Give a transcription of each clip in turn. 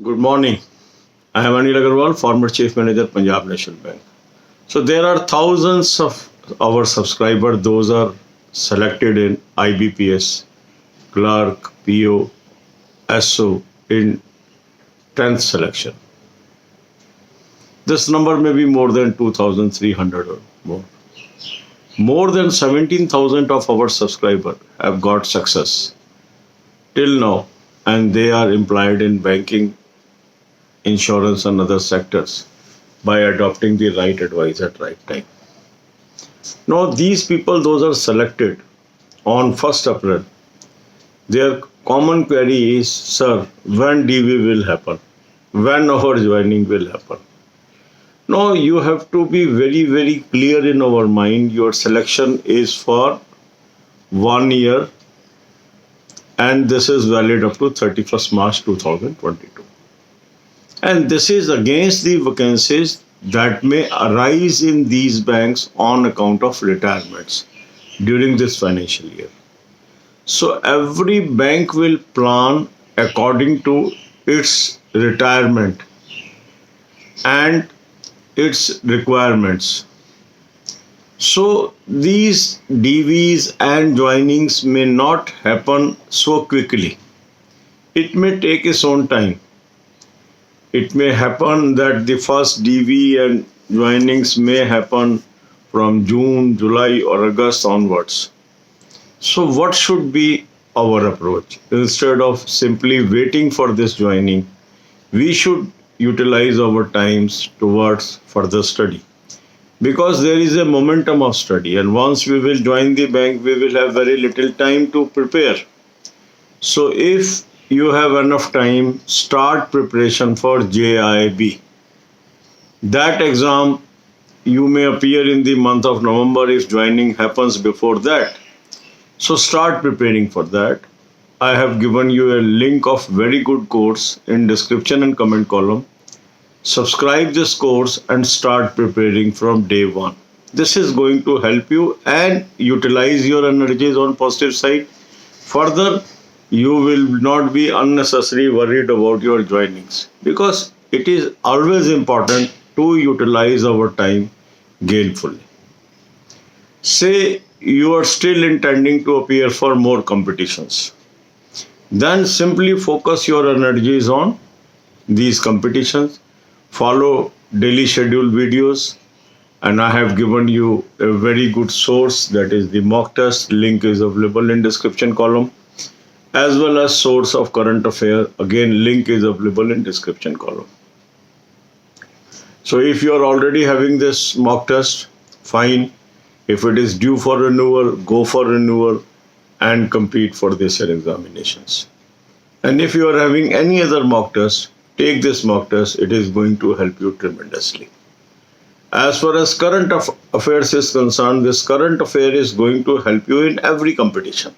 Good morning. I am Anil Agarwal, former Chief Manager, Punjab National Bank. So there are thousands of our subscribers. Those are selected in IBPS, clerk, PO, SO in 10th selection. This number may be more than 2,300 or more. More than 17,000 of our subscribers have got success till now, and they are employed in banking, insurance, and other sectors by adopting the right advice at right time. Now, these people, those are selected on 1st April. Their common query is, sir, when DV will happen? When our joining will happen? Now, you have to be very, very clear in our mind. Your selection is for 1 year, and this is valid up to 31st March 2022. And this is against the vacancies that may arise in these banks on account of retirements during this financial year. So every bank will plan according to its retirement and its requirements. So these DVs and joinings may not happen so quickly. It may take its own time. It may happen that the first DV and joinings may happen from June, July, or August onwards. So, what should be our approach? Instead of simply waiting for this joining, we should utilize our times towards further study. Because there is a momentum of study, and once we will join the bank, we will have very little time to prepare. So, if you have enough time, start preparation for JIB. That exam, you may appear in the month of November if joining happens before that. So start preparing for that. I have given you a link of very good course in description and comment column. Subscribe this course and start preparing from day one. This is going to help you and utilize your energies on positive side. Further, you will not be unnecessarily worried about your joinings, because it is always important to utilize our time gainfully. Say you are still intending to appear for more competitions, then simply focus your energies on these competitions. Follow daily scheduled videos, and I have given you a very good source, that is the mock test. Link is available in description column, as well as source of current affair. Again, link is available in description column. So if you are already having this mock test, fine. If it is due for renewal, go for renewal and compete for this year examinations. And if you are having any other mock test, take this mock test. It is going to help you tremendously. As far as current affairs is concerned, this current affair is going to help you in every competition.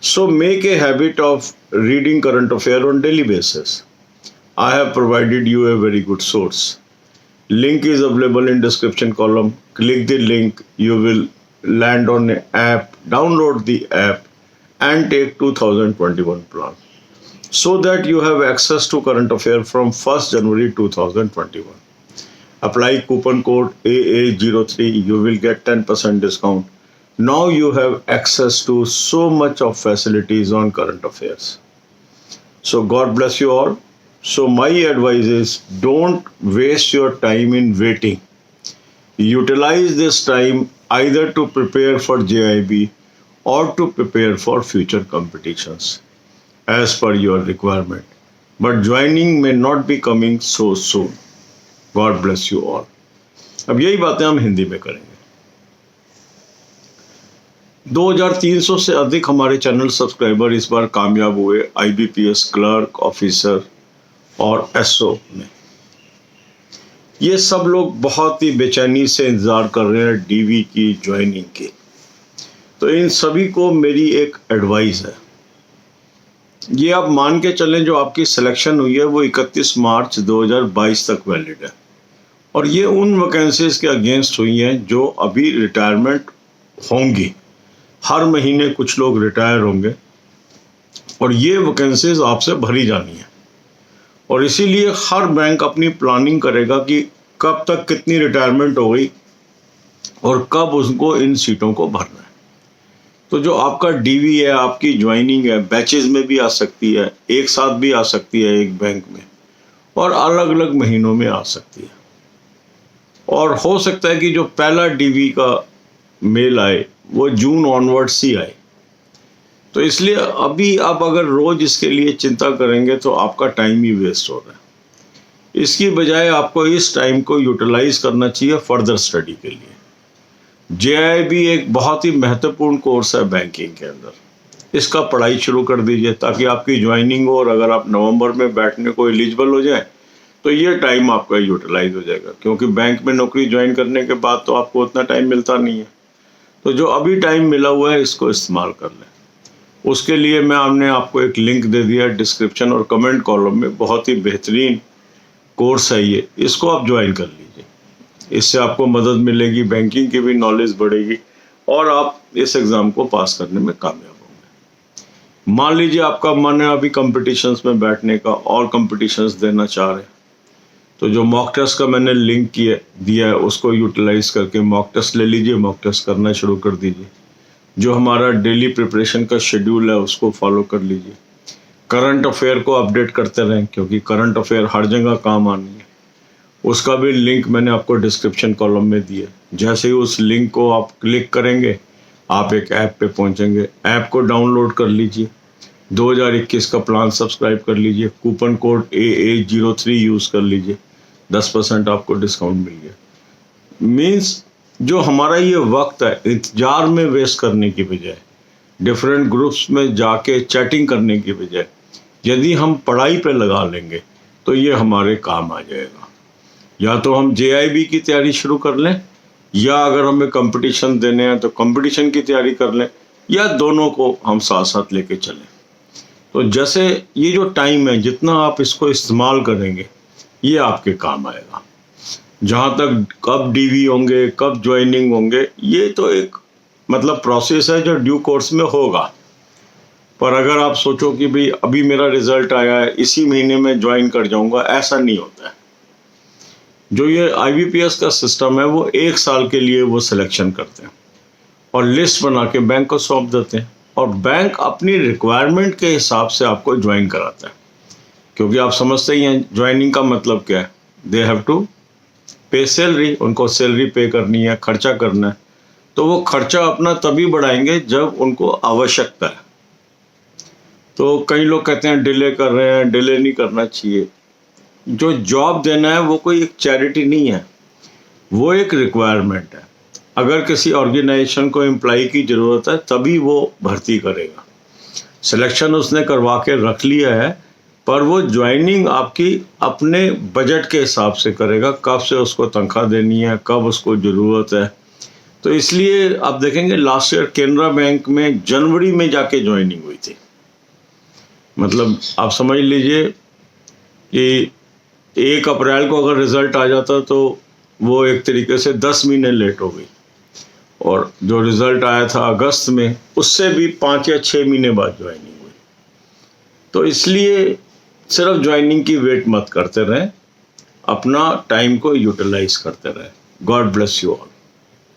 So make a habit of reading current affair on daily basis. I have provided you a very good source. Link is available in description column. Click the link. You will land on an app. Download the app and take 2021 plan, so that you have access to current affair from 1st January 2021. Apply coupon code AA03. You will get 10% discount. Now you have access to so much of facilities on current affairs. So God bless you all. So my advice is, don't waste your time in waiting. Utilize this time either to prepare for JIB or to prepare for future competitions as per your requirement. But joining may not be coming so soon. God bless you all. अब यही बातें हम हिंदी में करेंगे. 2300 से अधिक हमारे channel subscriber इस बार कामयाब हुए IBPS क्लर्क, ऑफिसर और SO में. ये सब लोग बहुत ही बेचैनी से इंतज़ार कर रहे हैं DV की ज्वाइनिंग की. तो इन सभी को मेरी एक एडवाइस है. ये आप मान के चलें, जो आपकी सिलेक्शन हुई है वो 31 मार्च 2022 तक वैलिड है, और ये उन वैकेंसीज के अगेंस्ट हुई हैं जो अभी रिटायरमेंट होंगी. हर महीने कुछ लोग रिटायर होंगे और ये वैकेंसीज आपसे भरी जानी है. और इसीलिए हर बैंक अपनी प्लानिंग करेगा कि कब तक कितनी रिटायरमेंट हो गई और कब उसको इन सीटों को भरना है। तो जो आपका डीवी है, आपकी ज्वाइनिंग है, बैचेज में भी आ सकती है, एक साथ भी आ सकती है एक बैंक में, और अलग अलग महीनों में आ सकती है। और हो सकता है कि जो पहला डीवी का मेल आए वो जून ऑनवर्ड्स ही आए। तो इसलिए अभी आप अगर रोज इसके लिए चिंता करेंगे तो आपका टाइम ही वेस्ट हो रहा है। इसकी बजाय आपको इस टाइम को यूटिलाइज करना चाहिए फर्दर स्टडी के लिए। जेआईबी एक बहुत ही महत्वपूर्ण कोर्स है बैंकिंग के अंदर। इसका पढ़ाई शुरू कर दीजिए ताकि आपकी ज्वाइनिंग हो, और अगर आप नवंबर में बैठने को एलिजिबल हो जाए तो ये टाइम आपका यूटिलाइज हो जाएगा, क्योंकि बैंक में नौकरी ज्वाइन करने के बाद तो आपको उतना टाइम मिलता नहीं है। तो जो अभी टाइम मिला हुआ है इसको इस्तेमाल कर लें। उसके लिए हमने आपको एक लिंक दे दिया डिस्क्रिप्शन और कमेंट कॉलम में। बहुत ही बेहतरीन कोर्स है ये, इसको आप ज्वाइन कर लीजिए। इससे आपको मदद मिलेगी, बैंकिंग की भी नॉलेज बढ़ेगी और आप इस एग्ज़ाम को पास करने में कामयाब होंगे। मान लीजिए आपका मन है अभी कंपटीशंस में बैठने का और कंपटीशंस देना चाह रहे हैं, तो जो मॉक टेस्ट का मैंने लिंक दिया है उसको यूटिलाइज करके मॉक टेस्ट ले लीजिए, मॉक टेस्ट करना शुरू कर दीजिए। जो हमारा डेली प्रिपरेशन का शेड्यूल है उसको फॉलो कर लीजिए। करंट अफेयर को अपडेट करते रहें, क्योंकि करंट अफेयर हर जगह काम आनी है। उसका भी लिंक मैंने आपको डिस्क्रिप्शन कॉलम में दिया। जैसे ही उस लिंक को आप क्लिक करेंगे आप एक ऐप पे पहुंचेंगे। ऐप को डाउनलोड कर लीजिए, 2021 का प्लान सब्सक्राइब कर लीजिए, कूपन कोड AA03 यूज़ कर लीजिए, 10% आपको डिस्काउंट मिल गया। मीन्स जो हमारा ये वक्त है इंतजार में वेस्ट करने की बजाय, डिफरेंट ग्रुप्स में जाके चैटिंग करने की बजाय, यदि हम पढ़ाई पे लगा लेंगे तो ये हमारे काम आ जाएगा। या तो हम जेआईबी की तैयारी शुरू कर लें, या अगर हमें कंपटीशन देने हैं तो कंपटीशन की तैयारी कर लें, या दोनों को हम साथ साथ लेके चलें। तो जैसे ये जो टाइम है जितना आप इसको इस्तेमाल करेंगे ये आपके काम आएगा। जहाँ तक कब डीवी होंगे, कब ज्वाइनिंग होंगे, ये तो एक प्रोसेस है जो ड्यू कोर्स में होगा। पर अगर आप सोचो कि भाई अभी मेरा रिजल्ट आया है इसी महीने में ज्वाइन कर जाऊंगा, ऐसा नहीं होता है। जो ये IBPS का सिस्टम है वो 1 साल के लिए वो सिलेक्शन करते हैं और लिस्ट बना के बैंक को सौंप देते हैं, और बैंक अपनी रिक्वायरमेंट के हिसाब से आपको ज्वाइन कराता है। क्योंकि आप समझते ही हैं ज्वाइनिंग का मतलब क्या है, दे हैव टू पे सैलरी, उनको सैलरी पे करनी है, खर्चा करना है। तो वो खर्चा अपना तभी बढ़ाएंगे जब उनको आवश्यकता है। तो कई लोग कहते हैं डिले कर रहे हैं, डिले नहीं करना चाहिए। जो जॉब देना है वो कोई एक चैरिटी नहीं है, वो एक रिक्वायरमेंट है। अगर किसी ऑर्गेनाइजेशन को एम्प्लॉय की ज़रूरत है तभी वो भर्ती करेगा। सिलेक्शन उसने करवा के रख लिया है, पर वो ज्वाइनिंग आपकी अपने बजट के हिसाब से करेगा, कब से उसको तनख्वाह देनी है, कब उसको ज़रूरत है। तो इसलिए आप देखेंगे लास्ट ईयर केनरा बैंक में जनवरी में जाके ज्वाइनिंग हुई थी। आप समझ लीजिए कि 1 अप्रैल को अगर रिज़ल्ट आ जाता तो वो एक तरीके से 10 महीने लेट हो गई, और जो रिज़ल्ट आया था अगस्त में उससे भी 5 या 6 महीने बाद ज्वाइनिंग हुई। तो इसलिए सिर्फ ज्वाइनिंग की वेट मत करते रहें, अपना टाइम को यूटिलाइज करते रहें। God bless you all.